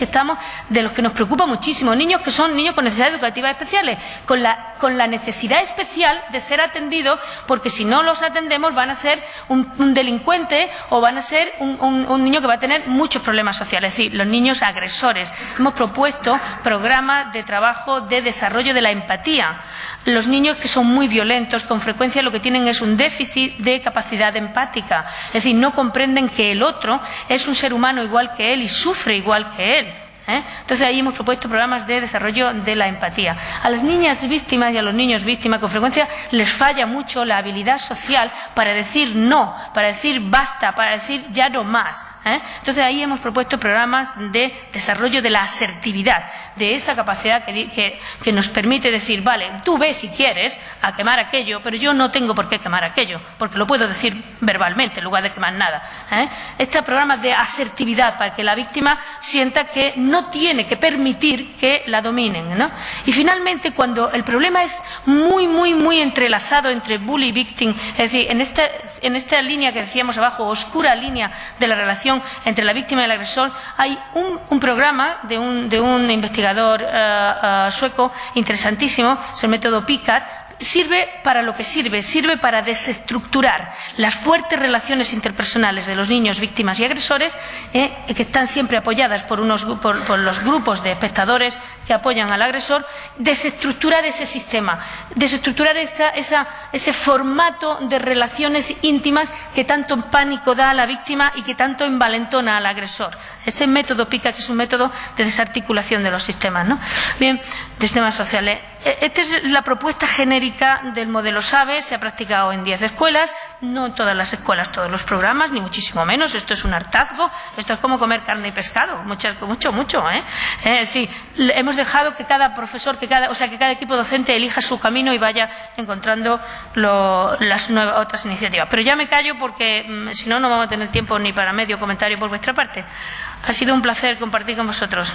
de los que nos preocupa muchísimo, niños que son niños con necesidades educativas especiales, con la necesidad especial de ser atendidos, porque si no los atendemos van a ser un delincuente o van a ser un niño que va a tener muchos problemas sociales, es decir, los niños agresores. Hemos propuesto programas de trabajo de desarrollo de la empatía. Los niños que son muy violentos, con frecuencia lo que tienen es un déficit de capacidad empática. Es decir, no comprenden que el otro es un ser humano igual que él y sufre igual que él. Entonces ahí hemos propuesto programas de desarrollo de la empatía. A las niñas víctimas y a los niños víctimas con frecuencia les falla mucho la habilidad social para decir no, para decir basta, para decir ya no más. Entonces ahí hemos propuesto programas de desarrollo de la asertividad, de esa capacidad que nos permite decir, vale, tú ves si quieres a quemar aquello, pero yo no tengo por qué quemar aquello, porque lo puedo decir verbalmente en lugar de quemar nada. Este programa de asertividad para que la víctima sienta que no tiene que permitir que la dominen, ¿no? Y finalmente, cuando el problema es muy, muy, muy entrelazado entre bully y victim, es decir, en esta línea que decíamos abajo, oscura línea de la relación entre la víctima y el agresor, hay un programa de un investigador sueco interesantísimo, es el método PICAR. Sirve para lo que sirve para desestructurar las fuertes relaciones interpersonales de los niños víctimas y agresores, que están siempre apoyadas por los grupos de espectadores que apoyan al agresor, desestructurar ese sistema, desestructurar ese formato de relaciones íntimas que tanto pánico da a la víctima y que tanto envalentona al agresor. Este método PICAR, que es un método de desarticulación de los sistemas, ¿no? Bien, de sistemas sociales. Esta es la propuesta genérica del modelo SABE. Se ha practicado en 10 escuelas, no en todas las escuelas, todos los programas, ni muchísimo menos. Esto es un hartazgo, esto es como comer carne y pescado, mucho. Es decir, hemos dejado que cada profesor, que cada equipo docente elija su camino y vaya encontrando las otras iniciativas. Pero ya me callo porque si no, no vamos a tener tiempo ni para medio comentario por vuestra parte. Ha sido un placer compartir con vosotros.